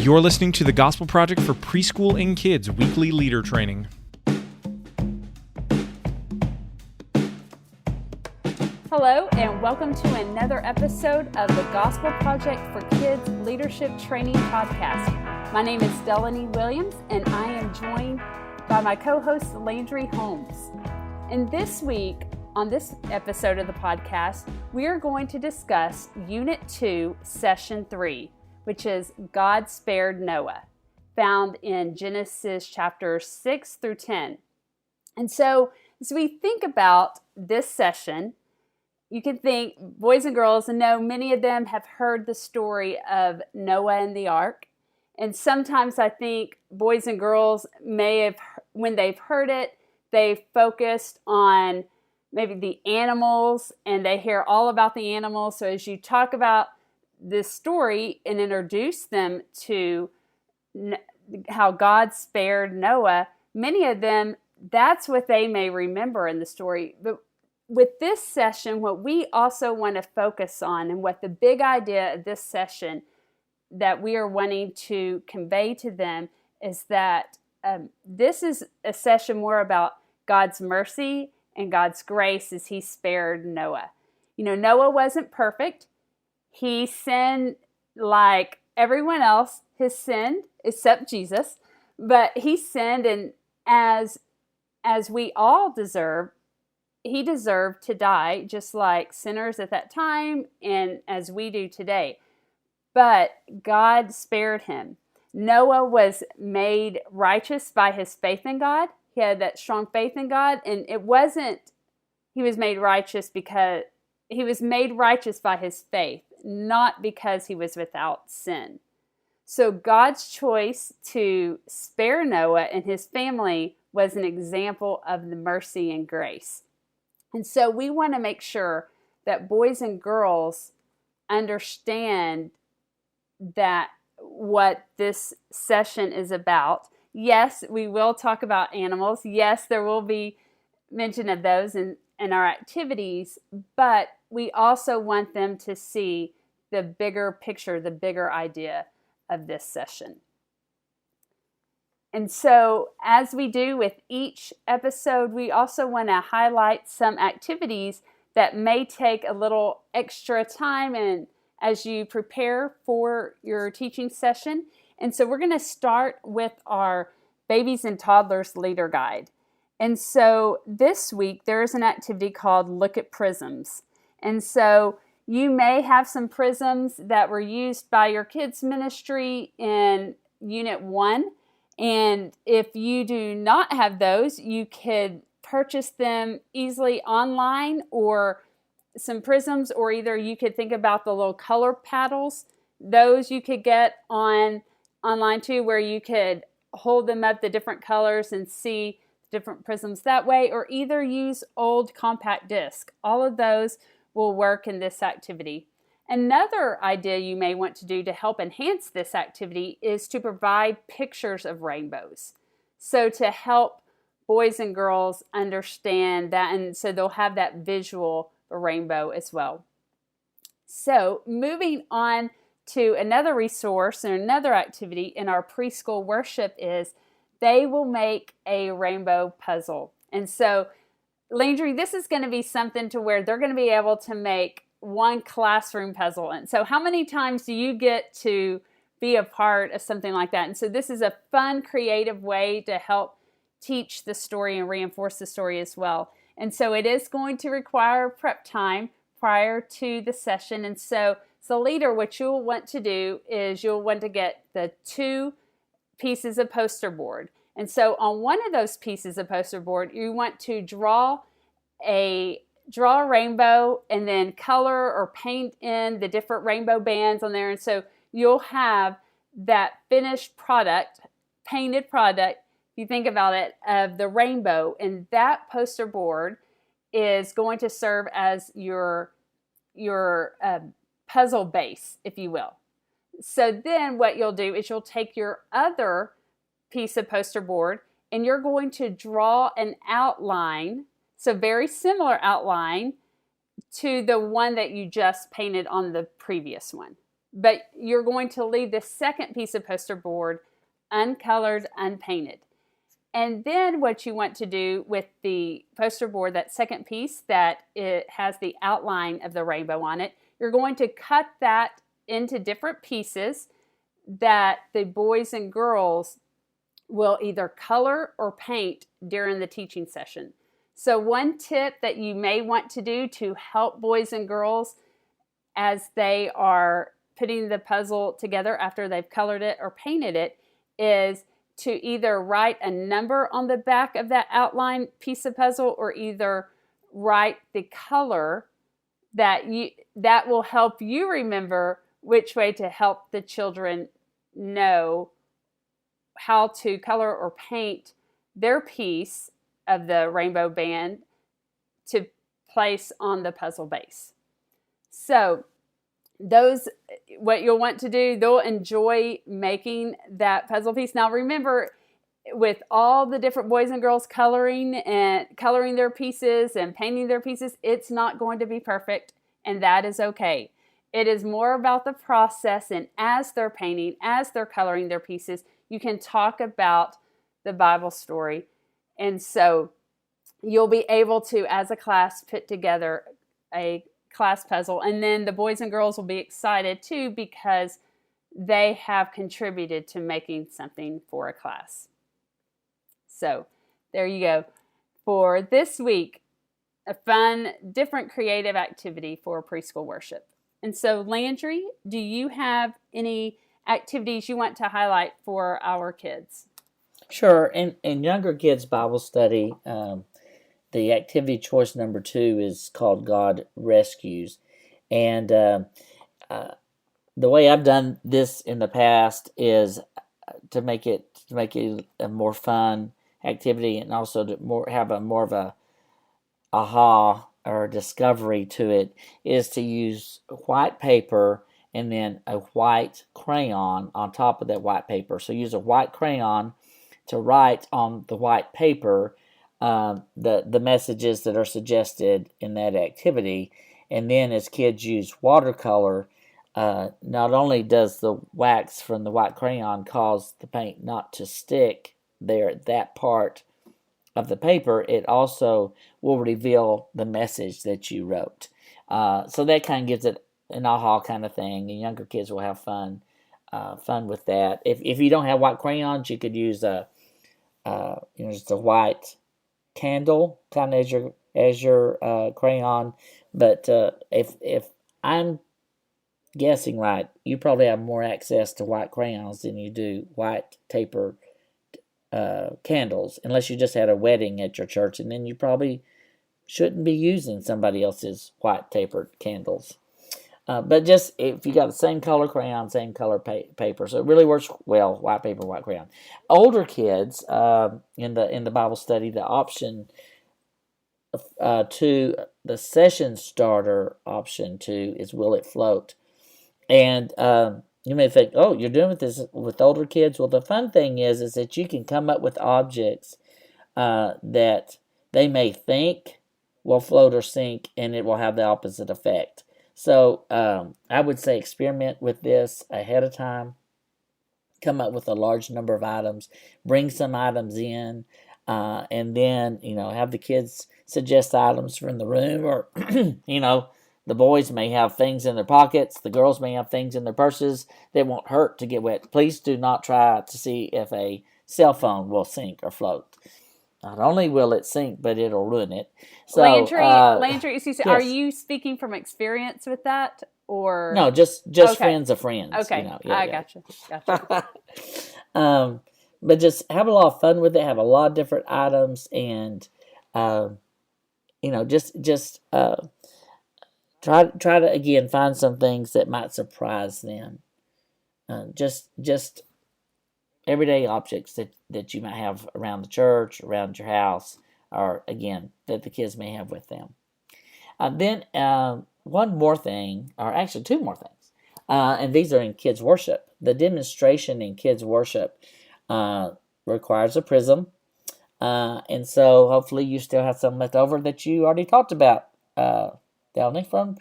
You're listening to the Gospel Project for Preschool and Kids Weekly Leader Training. Hello, and welcome to another episode of the Gospel Project for Kids Leadership Training Podcast. My name is Delaney Williams, and I am joined by my co-host, Landry Holmes. And this week, on this episode of the podcast, we are going to discuss Unit 2, Session 3, which is God Spared Noah, found in Genesis chapters 6 through 10. And so, as we think about this session, you can think, boys and girls, and know many of them have heard the story of Noah and the ark. And sometimes I think boys and girls may have, when they've heard it, they've focused on maybe the animals and they hear all about the animals. So as you talk about this story and introduce them to how God spared Noah, many of them, that's what they may remember in the story. But with this session, what we also want to focus on, and what the big idea of this session that we are wanting to convey to them, is that this is a session more about God's mercy and God's grace as He spared Noah. You know, Noah wasn't perfect. He sinned like everyone else has sinned, except Jesus. But he sinned, and as we all deserve, he deserved to die, just like sinners at that time and as we do today. But God spared him. Noah was made righteous by his faith in God. He had that strong faith in God, and he was made righteous because he was made righteous by his faith, not because he was without sin. So God's choice to spare Noah and his family was an example of the mercy and grace. And so we want to make sure that boys and girls understand that what this session is about. Yes, we will talk about animals. Yes, there will be mention of those in our activities, but we also want them to see the bigger picture, the bigger idea of this session. And so, as we do with each episode, we also want to highlight some activities that may take a little extra time and as you prepare for your teaching session. And so we're going to start with our Babies and Toddlers Leader Guide. And so this week there is an activity called Look at Prisms. And so you may have some prisms that were used by your kids' ministry in Unit 1. And if you do not have those, you could purchase them easily online, or some prisms, or either you could think about the little color paddles. Those you could get online too, where you could hold them up, the different colors, and see different prisms that way, or either use old compact disc. All of those will work in this activity. Another idea you may want to do to help enhance this activity is to provide pictures of rainbows. So to help boys and girls understand that, and so they'll have that visual rainbow as well. So moving on to another resource and another activity in our preschool worship is they will make a rainbow puzzle. And so, Landry, this is going to be something to where they're going to be able to make one classroom puzzle. And so how many times do you get to be a part of something like that? And so this is a fun, creative way to help teach the story and reinforce the story as well. And so it is going to require prep time prior to the session. And so as a leader, what you'll want to do is you'll want to get the 2 pieces of poster board. And so on one of those pieces of poster board, you want to draw a rainbow and then color or paint in the different rainbow bands on there. And so you'll have that finished product, painted product, if you think about it, of the rainbow. And that poster board is going to serve as your puzzle base, if you will. So then what you'll do is you'll take your other piece of poster board and you're going to draw an outline, so very similar outline to the one that you just painted on the previous one. but you're going to leave the second piece of poster board uncolored, unpainted. And then what you want to do with the poster board, that second piece that it has the outline of the rainbow on it, you're going to cut that into different pieces that the boys and girls will either color or paint during the teaching session. So one tip that you may want to do to help boys and girls as they are putting the puzzle together after they've colored it or painted it is to either write a number on the back of that outline piece of puzzle, or either write the color that will help you remember which way to help the children know how to color or paint their piece of the rainbow band to place on the puzzle base. So what you'll want to do, they'll enjoy making that puzzle piece. Now remember, with all the different boys and girls coloring their pieces and painting their pieces, it's not going to be perfect, and that is okay. It is more about the process, and as they're painting, as they're coloring their pieces, you can talk about the Bible story. And so you'll be able to, as a class, put together a class puzzle, and then the boys and girls will be excited too because they have contributed to making something for a class. So there you go. For this week, a fun, different creative activity for preschool worship. And so Landry, do you have any activities you want to highlight for our kids? Sure. In younger kids Bible study, the activity choice number 2 is called God Rescues. And the way I've done this in the past is to make it a more fun activity, and also to have more of a aha or discovery to it, is to use white paper and then a white crayon on top of that white paper. So use a white crayon to write on the white paper the messages that are suggested in that activity. And then as kids use watercolor, not only does the wax from the white crayon cause the paint not to stick there at that part of the paper, it also will reveal the message that you wrote. So that kind of gives it an aha kind of thing, and younger kids will have fun with that. If you don't have white crayons, you could use just a white candle kind of as your crayon. But if I'm guessing right, you probably have more access to white crayons than you do white taper candles, unless you just had a wedding at your church, and then you probably shouldn't be using somebody else's white tapered candles. But just if you got the same color crayon, same color paper, so it really works well. White paper, white crayon. Older kids in the Bible study, the option 2, the session starter option 2 is Will It Float? And you may think, oh, you're doing this with older kids. Well, the fun thing is that you can come up with objects that they may think will float or sink, and it will have the opposite effect. So I would say experiment with this ahead of time. Come up with a large number of items. Bring some items in, and then have the kids suggest items from the room, or the boys may have things in their pockets. The girls may have things in their purses that won't hurt to get wet. Please do not try to see if a cell phone will sink or float. Not only will it sink, but it'll ruin it. So, Landry, excuse me, yes. Are you speaking from experience with that, or no? Just okay. Friends of friends. Okay, I gotcha. But just have a lot of fun with it. Have a lot of different items, and just try to again find some things that might surprise them. Just everyday objects that you might have around the church, around your house, or again that the kids may have with them. Then one more thing, or actually 2 more things, and these are in kids worship. The demonstration in kids worship requires a prism, and so hopefully you still have some left over that you already talked about, Delany, from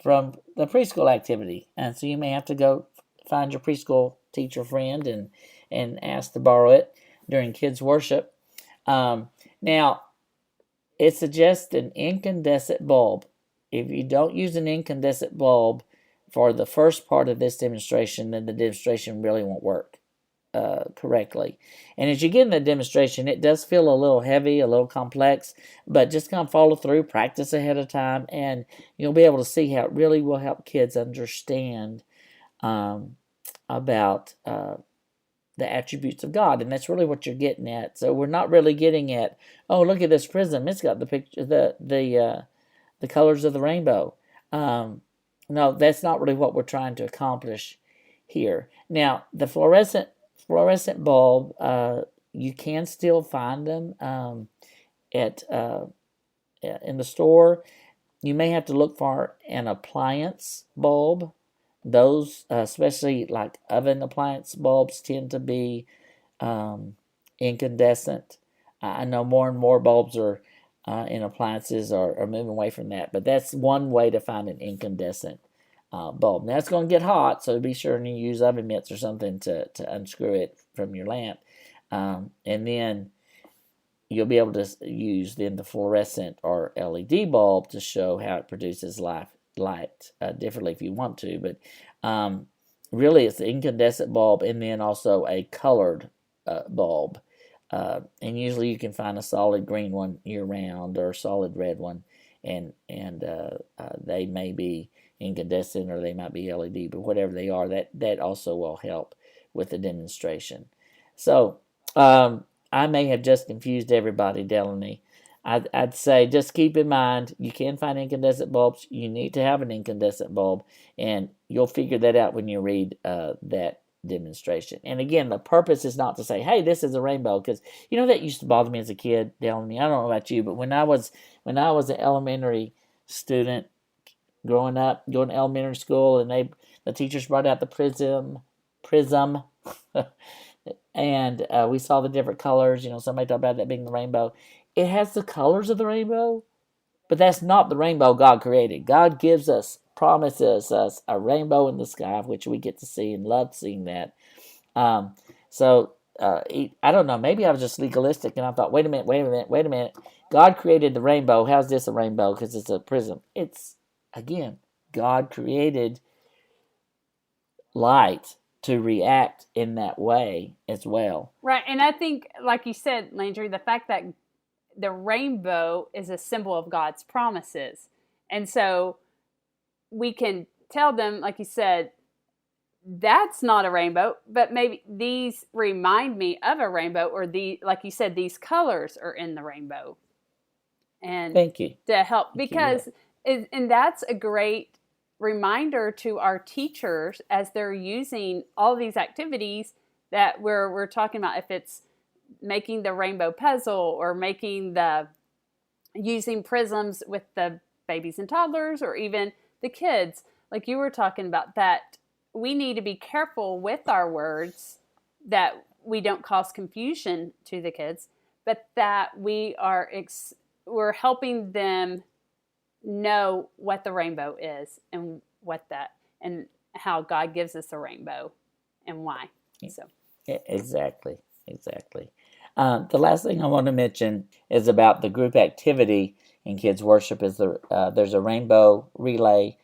from the preschool activity. And so you may have to go find your preschool teacher friend and ask to borrow it during kids' worship. Now, it suggests an incandescent bulb. If you don't use an incandescent bulb for the first part of this demonstration, then the demonstration really won't work correctly. And as you get in the demonstration, it does feel a little heavy, a little complex, but just kind of follow through, practice ahead of time, and you'll be able to see how it really will help kids understand about the attributes of God, and that's really what you're getting at. So we're not really getting at, oh, look at this prism; it's got the picture, the colors of the rainbow. No, that's not really what we're trying to accomplish here. Now, the fluorescent bulb, you can still find them at in the store. You may have to look for an appliance bulb. Those, especially like oven appliance bulbs, tend to be incandescent. I know more and more bulbs are in appliances are moving away from that, but that's one way to find an incandescent bulb. Now it's going to get hot, so be sure and you use oven mitts or something to unscrew it from your lamp, and then you'll be able to use then the fluorescent or LED bulb to show how it produces light differently if you want to, but really it's the incandescent bulb and then also a colored bulb, and usually you can find a solid green one year round or a solid red one, and they may be incandescent or they might be LED, but whatever they are, that also will help with the demonstration. So I may have just confused everybody, Delaney. I'd say just keep in mind you can find incandescent bulbs. You need to have an incandescent bulb, and you'll figure that out when you read that demonstration. And again, the purpose is not to say, hey, this is a rainbow, because that used to bother me as a kid, Delaney. I don't know about you, but when I was an elementary student growing up, going to elementary school, and the teachers brought out the prism, and we saw the different colors. Somebody talked about that being the rainbow. It has the colors of the rainbow, but that's not the rainbow God created. God promises us a rainbow in the sky, which we get to see and love seeing that. So I don't know. Maybe I was just legalistic and I thought, wait a minute. God created the rainbow. How's this a rainbow? Because it's a prism. It's, again, God created light to react in that way as well. Right. And I think, like you said, Landry, the fact that the rainbow is a symbol of God's promises. And so we can tell them, like you said, that's not a rainbow, but maybe these remind me of a rainbow, or like you said, these colors are in the rainbow. And thank you. To help, because and that's a great reminder to our teachers as they're using all these activities that we're talking about. If it's making the rainbow puzzle or using prisms with the babies and toddlers, or even the kids, like you were talking about, that we need to be careful with our words, that we don't cause confusion to the kids, but that we're helping them know what the rainbow is and and how God gives us a rainbow and why. So exactly. The last thing I want to mention is about the group activity in kids worship. Is there's a rainbow relay.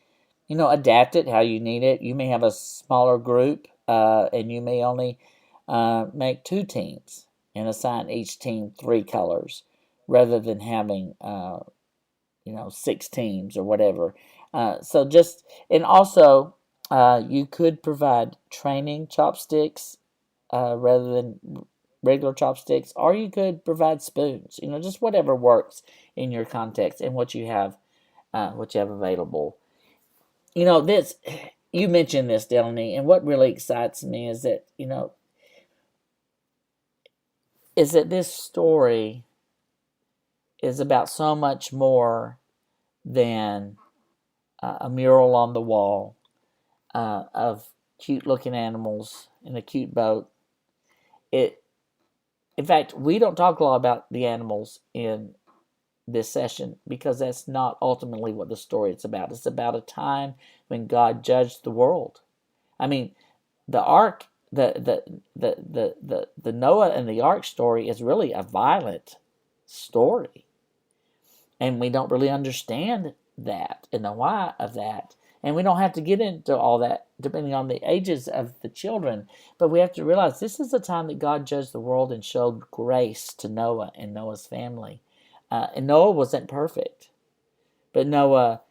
Adapt it how you need it. You may have a smaller group, and you may only make 2 teams and assign each team 3 colors, rather than having 6 teams or whatever. And also you could provide training chopsticks rather than regular chopsticks, or you could provide spoons. Just whatever works in your context and what you have available. This, you mentioned this, Delaney, and what really excites me is that this story is about so much more than a mural on the wall of cute-looking animals in a cute boat. In fact, we don't talk a lot about the animals in this session, because that's not ultimately what the story is about. It's about a time when God judged the world. I mean, the ark, the Noah and the ark story is really a violent story, and we don't really understand that and the why of that. And we don't have to get into all that depending on the ages of the children, but we have to realize this is the time that God judged the world and showed grace to Noah and Noah's family. And Noah wasn't perfect, but Noah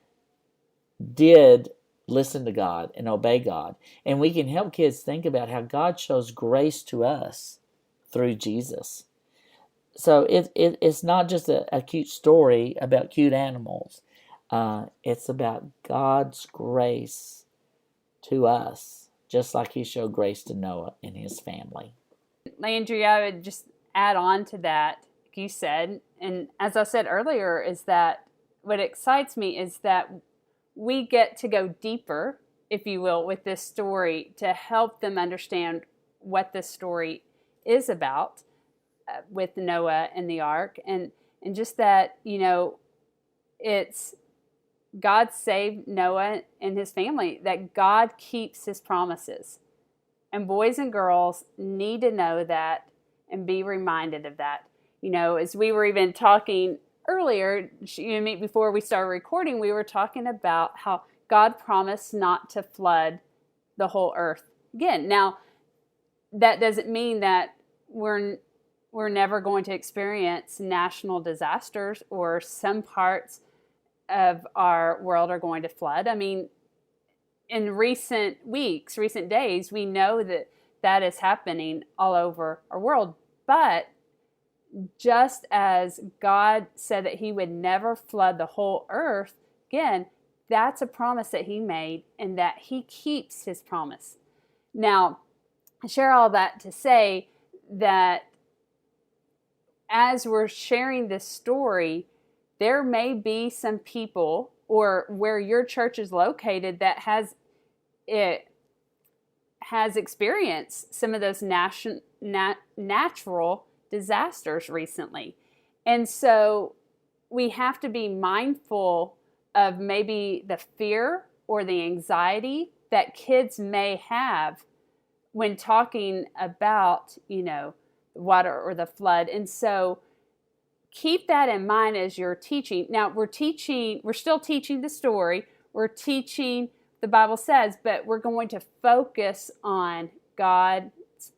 did listen to God and obey God. And we can help kids think about how God shows grace to us through Jesus. So it's not just a cute story about cute animals. It's about God's grace to us, just like He showed grace to Noah and his family. Landry, I would just add on to that, like you said, and as I said earlier, is that what excites me is that we get to go deeper, if you will, with this story to help them understand what this story is about with Noah and the ark, and just that, it's God saved Noah and his family, that God keeps His promises. And boys and girls need to know that and be reminded of that. As we were even talking earlier, you and me, before we started recording, we were talking about how God promised not to flood the whole earth again. Now, that doesn't mean that we're never going to experience national disasters or some parts of our world are going to flood. I mean, in recent weeks, recent days, we know that is happening all over our world. But just as God said that He would never flood the whole earth, again, that's a promise that He made and that He keeps His promise. Now, I share all that to say that as we're sharing this story, there may be some people, or where your church is located, that has experienced some of those natural disasters recently. And so we have to be mindful of maybe the fear or the anxiety that kids may have when talking about, the water or the flood. And so keep that in mind as you're teaching. Now, we're still teaching the story. We're teaching the Bible says, but we're going to focus on God's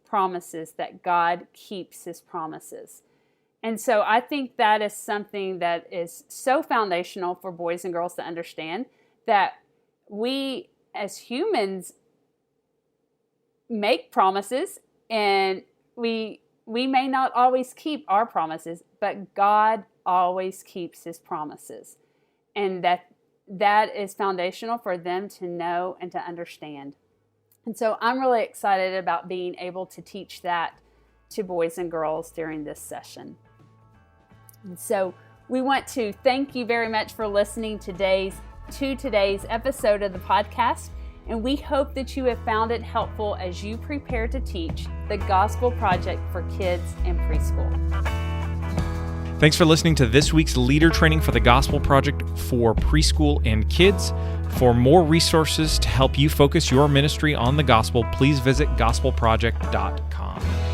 promises, that God keeps His promises. And so I think that is something that is so foundational for boys and girls to understand, that we as humans make promises, and we may not always keep our promises, but God always keeps His promises. And that is foundational for them to know and to understand. And so I'm really excited about being able to teach that to boys and girls during this session. And so we want to thank you very much for listening to today's episode of the podcast. And we hope that you have found it helpful as you prepare to teach the Gospel Project for kids and preschool. Thanks for listening to this week's leader training for the Gospel Project for preschool and kids. For more resources to help you focus your ministry on the gospel, please visit gospelproject.com.